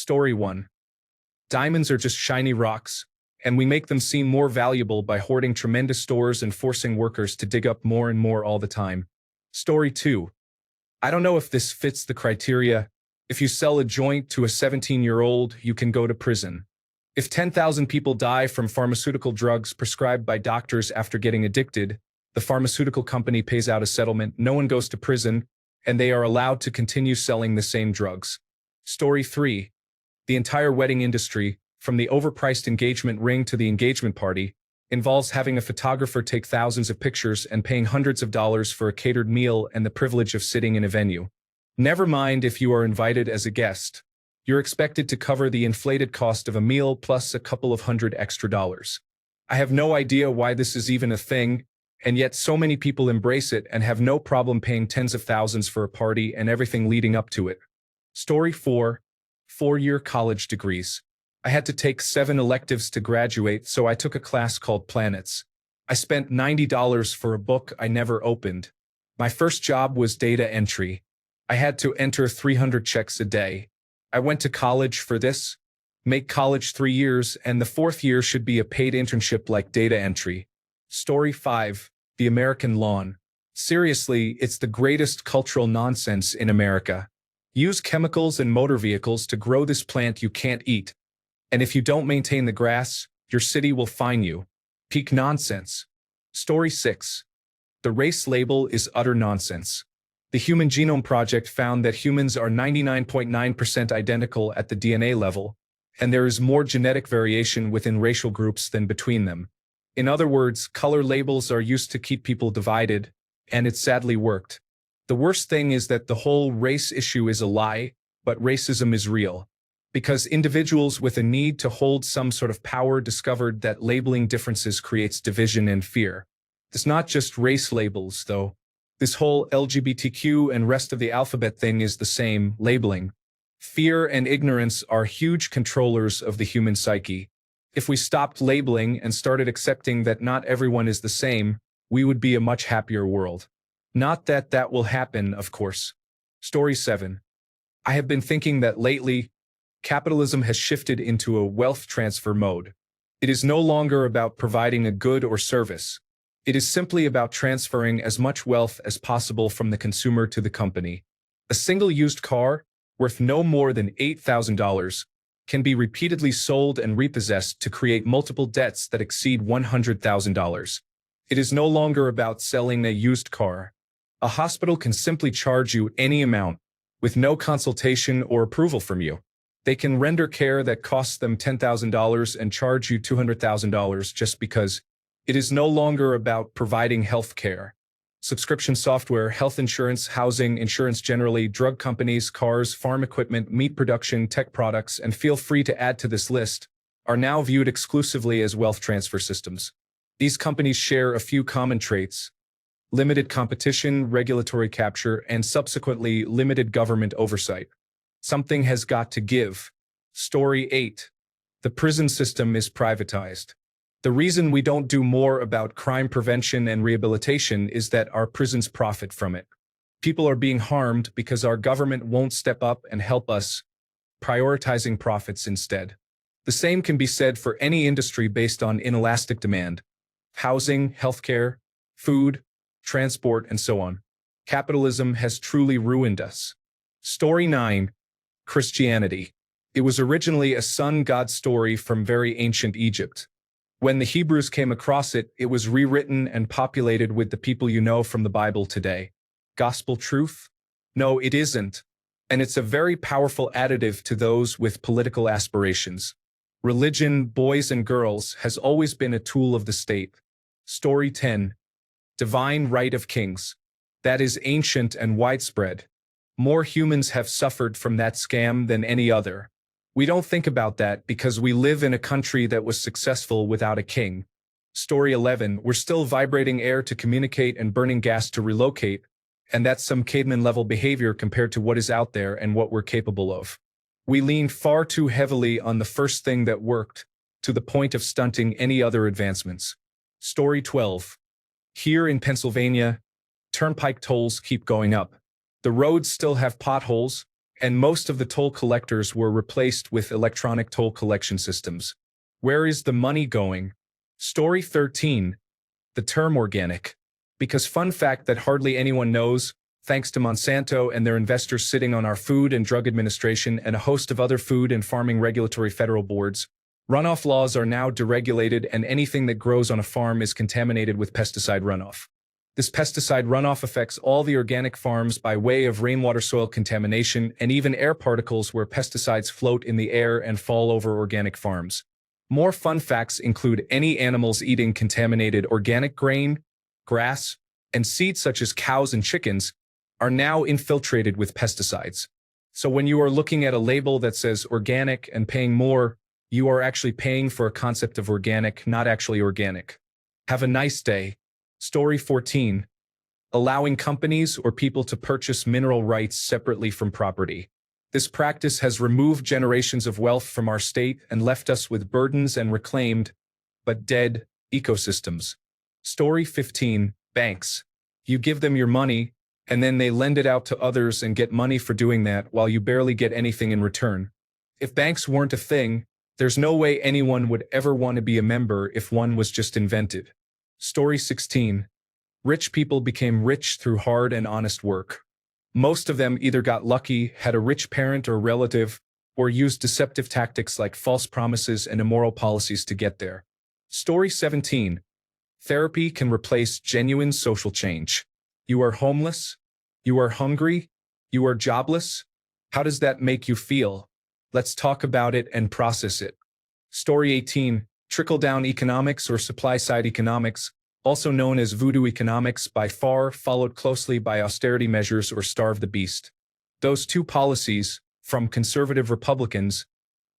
Story 1. Diamonds are just shiny rocks, and we make them seem more valuable by hoarding tremendous stores and forcing workers to dig up more and more all the time. Story 2. I don't know if this fits the criteria. If you sell a joint to a 17-year-old, you can go to prison. If 10,000 people die from pharmaceutical drugs prescribed by doctors after getting addicted, the pharmaceutical company pays out a settlement, no one goes to prison, and they are allowed to continue selling the same drugs. Story 3. The entire wedding industry, from the overpriced engagement ring to the engagement party, involves having a photographer take thousands of pictures and paying hundreds of dollars for a catered meal and the privilege of sitting in a venue. Never mind if you are invited as a guest. You're expected to cover the inflated cost of a meal plus a couple of $100 extra. I have no idea why this is even a thing, and yet so many people embrace it and have no problem paying tens of thousands for a party and everything leading up to it. Story 4. 4-year college degrees. I had to take 7 electives to graduate, so I took a class called Planets. I spent $90 for a book I never opened. My first job was data entry. I had to enter 300 checks a day. I went to college for this. Make college 3 years, and the 4th year should be a paid internship like data entry. Story 5. The American lawn. Seriously, it's the greatest cultural nonsense in America. Use chemicals and motor vehicles to grow this plant you can't eat. And if you don't maintain the grass, your city will fine you. Peak nonsense. Story 6. The race label is utter nonsense. The Human Genome Project found that humans are 99.9% identical at the DNA level, and there is more genetic variation within racial groups than between them. In other words, color labels are used to keep people divided, and it sadly worked. The worst thing is that the whole race issue is a lie, but racism is real. Because individuals with a need to hold some sort of power discovered that labeling differences creates division and fear. It's not just race labels, though. This whole LGBTQ and rest of the alphabet thing is the same, labeling. Fear and ignorance are huge controllers of the human psyche. If we stopped labeling and started accepting that not everyone is the same, we would be a much happier world. Not that that will happen, of course. Story 7. I have been thinking that lately, capitalism has shifted into a wealth transfer mode. It is no longer about providing a good or service. It is simply about transferring as much wealth as possible from the consumer to the company. A single used car, worth no more than $8,000, can be repeatedly sold and repossessed to create multiple debts that exceed $100,000. It is no longer about selling a used car. A hospital can simply charge you any amount, with no consultation or approval from you. They can render care that costs them $10,000 and charge you $200,000 just because. It is no longer about providing health care. Subscription software, health insurance, housing, insurance generally, drug companies, cars, farm equipment, meat production, tech products, and feel free to add to this list, are now viewed exclusively as wealth transfer systems. These companies share a few common traits: limited competition, regulatory capture, and subsequently limited government oversight. Something has got to give. Story 8. The prison system is privatized. The reason we don't do more about crime prevention and rehabilitation is that our prisons profit from it. People are being harmed because our government won't step up and help us, prioritizing profits instead. The same can be said for any industry based on inelastic demand: housing, healthcare, food, transport, and so on. Capitalism has truly ruined us. Story 9. Christianity. It was originally a sun god story from very ancient Egypt. When the Hebrews came across it, it was rewritten and populated with the people you know from the Bible today. Gospel truth? No, it isn't. And it's a very powerful additive to those with political aspirations. Religion, boys and girls, has always been a tool of the state. Story 10. Divine right of kings. That is ancient and widespread. More humans have suffered from that scam than any other. We don't think about that because we live in a country that was successful without a king. Story 11. We're still vibrating air to communicate and burning gas to relocate, and that's some caveman-level behavior compared to what is out there and what we're capable of. We lean far too heavily on the first thing that worked, to the point of stunting any other advancements. Story 12. Here in Pennsylvania, turnpike tolls keep going up. The roads still have potholes, and most of the toll collectors were replaced with electronic toll collection systems. Where is the money going? Story 13. The term organic. Because fun fact that hardly anyone knows, thanks to Monsanto and their investors sitting on our Food and Drug Administration and a host of other food and farming regulatory federal boards, runoff laws are now deregulated and anything that grows on a farm is contaminated with pesticide runoff. This pesticide runoff affects all the organic farms by way of rainwater soil contamination and even air particles where pesticides float in the air and fall over organic farms. More fun facts include any animals eating contaminated organic grain, grass, and seeds such as cows and chickens are now infiltrated with pesticides. So when you are looking at a label that says organic and paying more, you are actually paying for a concept of organic, not actually organic. Have a nice day. Story 14. Allowing companies or people to purchase mineral rights separately from property. This practice has removed generations of wealth from our state and left us with burdens and reclaimed, but dead, ecosystems. Story 15. Banks. You give them your money, and then they lend it out to others and get money for doing that while you barely get anything in return. If banks weren't a thing, there's no way anyone would ever want to be a member if one was just invented. Story 16. Rich people became rich through hard and honest work. Most of them either got lucky, had a rich parent or relative, or used deceptive tactics like false promises and immoral policies to get there. Story 17. Therapy can replace genuine social change. You are homeless? You are hungry? You are jobless? How does that make you feel? Let's talk about it and process it. Story 18. Trickle-down economics or supply-side economics, also known as voodoo economics, by far followed closely by austerity measures or starve the beast. Those two policies, from conservative Republicans,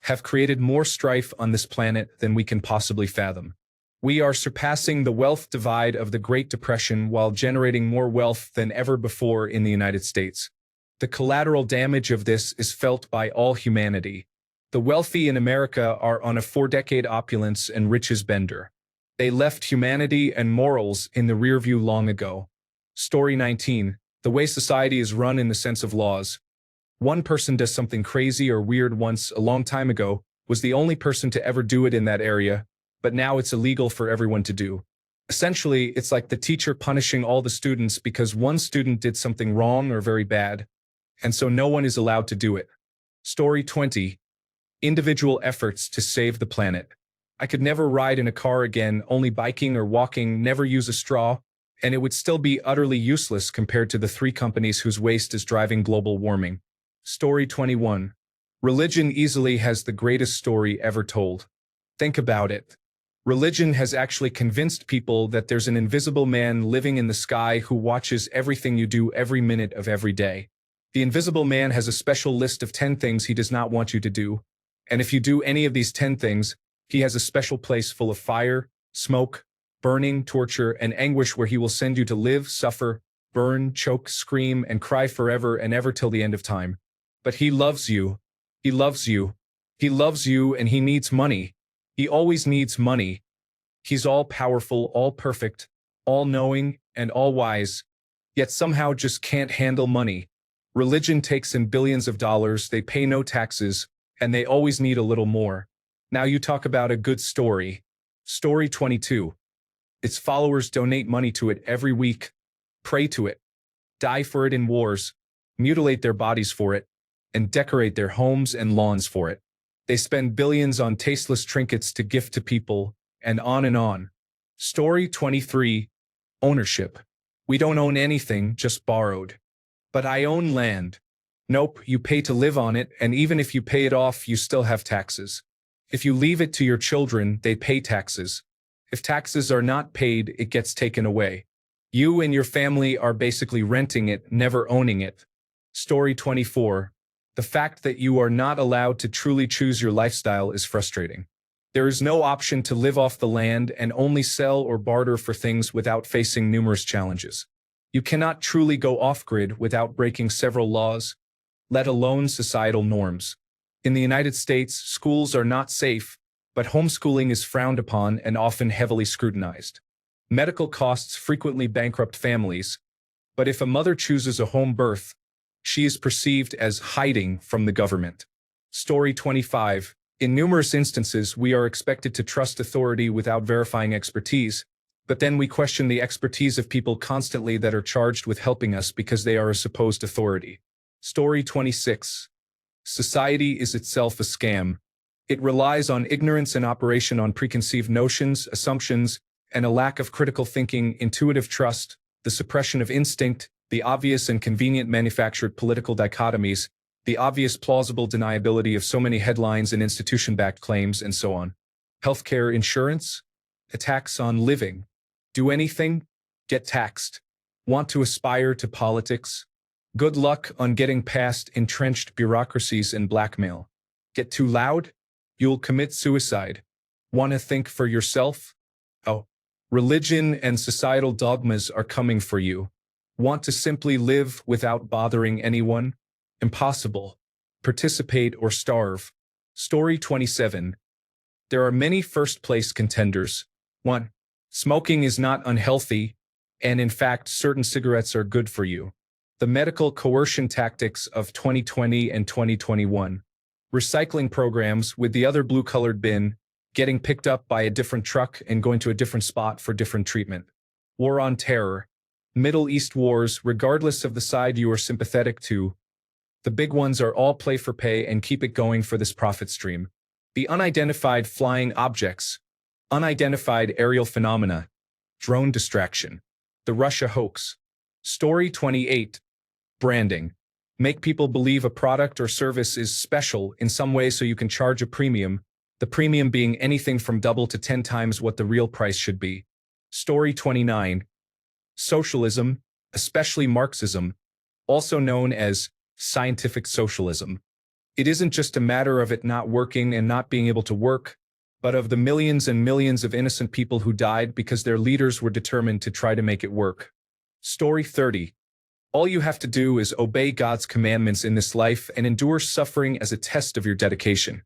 have created more strife on this planet than we can possibly fathom. We are surpassing the wealth divide of the Great Depression while generating more wealth than ever before in the United States. The collateral damage of this is felt by all humanity. The wealthy in America are on a 4-decade opulence and riches bender. They left humanity and morals in the rearview long ago. Story 19. The way society is run in the sense of laws. One person does something crazy or weird once a long time ago, was the only person to ever do it in that area, but now it's illegal for everyone to do. Essentially, it's like the teacher punishing all the students because one student did something wrong or very bad, and so no one is allowed to do it. Story 20. Individual efforts to save the planet. I could never ride in a car again, only biking or walking, never use a straw, and it would still be utterly useless compared to the 3 companies whose waste is driving global warming. Story 21. Religion easily has the greatest story ever told. Think about it. Religion has actually convinced people that there's an invisible man living in the sky who watches everything you do every minute of every day. The invisible man has a special list of 10 things he does not want you to do, and if you do any of these 10 things, he has a special place full of fire, smoke, burning, torture, and anguish where he will send you to live, suffer, burn, choke, scream, and cry forever and ever till the end of time. But he loves you. He loves you. He loves you, and he needs money. He always needs money. He's all-powerful, all-perfect, all-knowing, and all-wise, yet somehow just can't handle money. Religion takes in billions of dollars, they pay no taxes, and they always need a little more. Now you talk about a good story. Story 22. Its followers donate money to it every week, pray to it, die for it in wars, mutilate their bodies for it, and decorate their homes and lawns for it. They spend billions on tasteless trinkets to gift to people, and on and on. Story 23. Ownership. We don't own anything, just borrowed. But I own land. Nope, you pay to live on it, and even if you pay it off, you still have taxes. If you leave it to your children, they pay taxes. If taxes are not paid, it gets taken away. You and your family are basically renting it, never owning it. Story 24. The fact that you are not allowed to truly choose your lifestyle is frustrating. There is no option to live off the land and only sell or barter for things without facing numerous challenges. You cannot truly go off-grid without breaking several laws, let alone societal norms. In the United States, schools are not safe, but homeschooling is frowned upon and often heavily scrutinized. Medical costs frequently bankrupt families, but if a mother chooses a home birth, She is perceived as hiding from the government. Story 25. In numerous instances, we are expected to trust authority without verifying expertise, but then we question the expertise of people constantly that are charged with helping us because they are a supposed authority. Story 26. Society is itself a scam. It relies on ignorance and operation on preconceived notions, assumptions, and a lack of critical thinking, intuitive trust, the suppression of instinct, the obvious and convenient manufactured political dichotomies, the obvious plausible deniability of so many headlines and institution-backed claims, and so on. Healthcare insurance? Attacks on living. Do anything? Get taxed. Want to aspire to politics? Good luck on getting past entrenched bureaucracies and blackmail. Get too loud? You'll commit suicide. Want to think for yourself? Oh, religion and societal dogmas are coming for you. Want to simply live without bothering anyone? Impossible. Participate or starve. Story 27. There are many first-place contenders. 1. Smoking is not unhealthy, and in fact, certain cigarettes are good for you. The medical coercion tactics of 2020 and 2021. Recycling programs with the other blue-colored bin, getting picked up by a different truck and going to a different spot for different treatment. War on terror. Middle East wars, regardless of the side you are sympathetic to. The big ones are all play for pay and keep it going for this profit stream. The unidentified flying objects. Unidentified aerial phenomena. Drone distraction. The Russia hoax. Story 28. Branding. Make people believe a product or service is special in some way so you can charge a premium, the premium being anything from double to 10 times what the real price should be. Story 29. Socialism, especially Marxism, also known as scientific socialism. It isn't just a matter of it not working and not being able to work, but of the millions and millions of innocent people who died because their leaders were determined to try to make it work. Story 30. All you have to do is obey God's commandments in this life and endure suffering as a test of your dedication.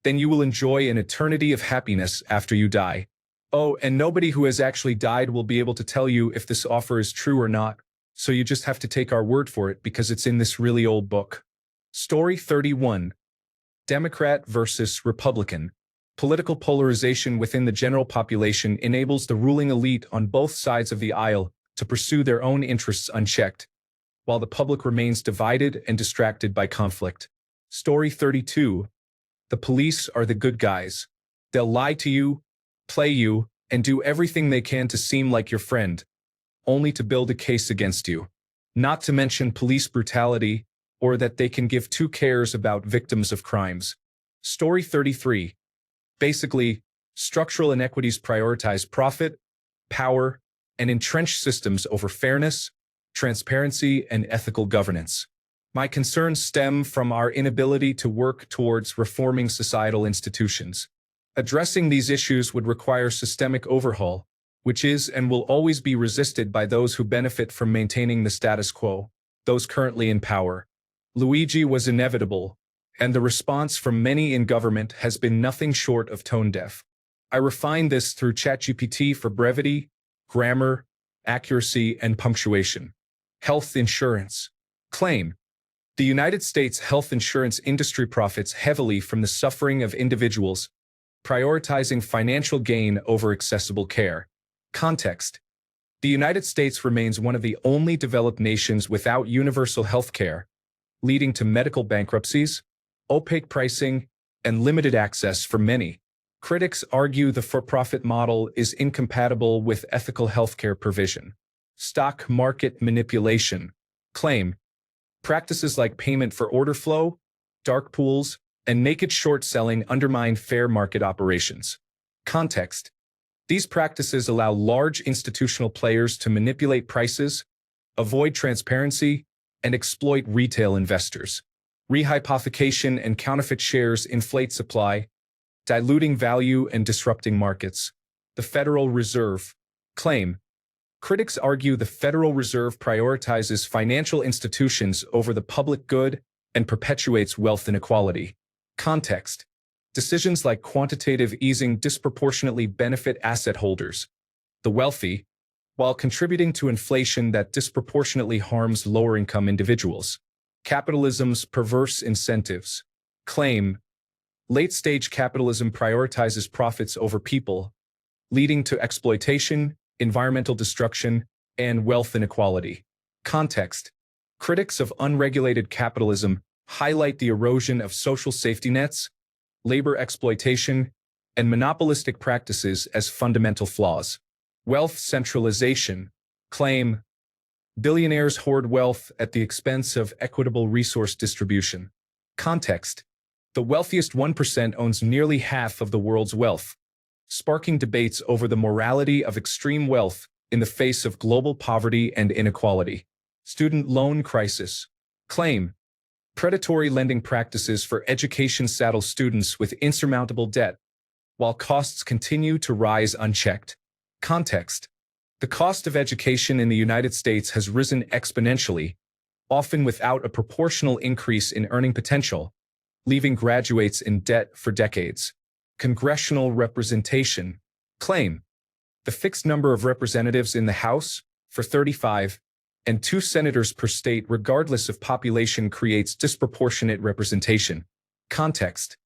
Then you will enjoy an eternity of happiness after you die. Oh, and nobody who has actually died will be able to tell you if this offer is true or not, so you just have to take our word for it because it's in this really old book. Story 31. Democrat versus Republican. Political polarization within the general population enables the ruling elite on both sides of the aisle to pursue their own interests unchecked, while the public remains divided and distracted by conflict. Story 32. The police are the good guys. They'll lie to you, play you, and do everything they can to seem like your friend, only to build a case against you. Not to mention police brutality, or that they can give two cares about victims of crimes. Story 33. Basically, structural inequities prioritize profit, power, and entrenched systems over fairness, transparency, and ethical governance. My concerns stem from our inability to work towards reforming societal institutions. Addressing these issues would require systemic overhaul, which is and will always be resisted by those who benefit from maintaining the status quo, those currently in power. Luigi was inevitable, and the response from many in government has been nothing short of tone-deaf. I refined this through ChatGPT for brevity, grammar, accuracy, and punctuation. Health insurance. Claim. The United States health insurance industry profits heavily from the suffering of individuals, prioritizing financial gain over accessible care. Context. The United States remains one of the only developed nations without universal health care, leading to medical bankruptcies, opaque pricing, and limited access for many. Critics argue the for-profit model is incompatible with ethical healthcare provision. Stock market manipulation. Claim. Practices like payment for order flow, dark pools, and naked short selling undermine fair market operations. Context. These practices allow large institutional players to manipulate prices, avoid transparency, and exploit retail investors. Rehypothecation and counterfeit shares inflate supply, diluting value and disrupting markets. The Federal Reserve. Claim. Critics argue the Federal Reserve prioritizes financial institutions over the public good and perpetuates wealth inequality. Context. Decisions like quantitative easing disproportionately benefit asset holders, the wealthy, while contributing to inflation that disproportionately harms lower-income individuals. Capitalism's perverse incentives. Claim. Late-stage capitalism prioritizes profits over people, leading to exploitation, environmental destruction, and wealth inequality. Context. Critics of unregulated capitalism highlight the erosion of social safety nets, labor exploitation, and monopolistic practices as fundamental flaws. Wealth centralization. Claim. Billionaires hoard wealth at the expense of equitable resource distribution. Context. The wealthiest 1% owns nearly half of the world's wealth, sparking debates over the morality of extreme wealth in the face of global poverty and inequality. Student loan crisis. Claim. Predatory lending practices for education saddle students with insurmountable debt, while costs continue to rise unchecked. Context. The cost of education in the United States has risen exponentially, often without a proportional increase in earning potential, leaving graduates in debt for decades. Congressional representation. Claim. The fixed number of representatives in the House, for 35, and 2 senators per state regardless of population creates disproportionate representation. Context.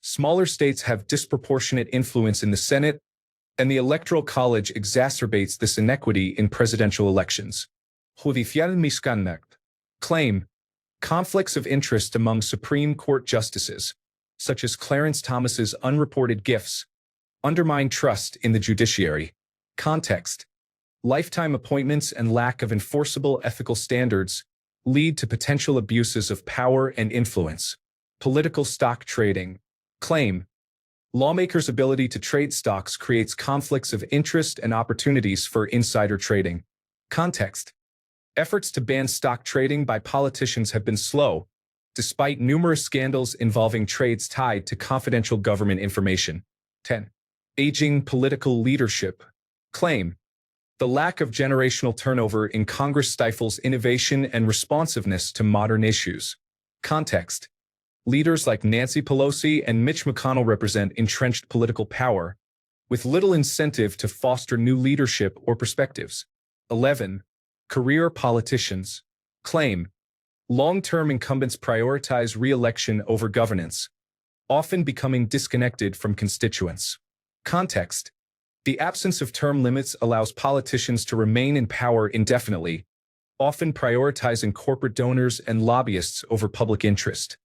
Smaller states have disproportionate influence in the Senate, and the Electoral College exacerbates this inequity in presidential elections. Judicial misconduct. Claim. Conflicts of interest among Supreme Court justices, such as Clarence Thomas's unreported gifts, undermine trust in the judiciary. Context. Lifetime appointments and lack of enforceable ethical standards lead to potential abuses of power and influence. Political stock trading. Claim. Lawmakers' ability to trade stocks creates conflicts of interest and opportunities for insider trading. Context. Efforts to ban stock trading by politicians have been slow, despite numerous scandals involving trades tied to confidential government information. 10. Aging political leadership. Claim. The lack of generational turnover in Congress stifles innovation and responsiveness to modern issues. Context. Leaders like Nancy Pelosi and Mitch McConnell represent entrenched political power, with little incentive to foster new leadership or perspectives. 11. Career politicians. Claim. Long-term incumbents prioritize re-election over governance, often becoming disconnected from constituents. Context. The absence of term limits allows politicians to remain in power indefinitely, often prioritizing corporate donors and lobbyists over public interest.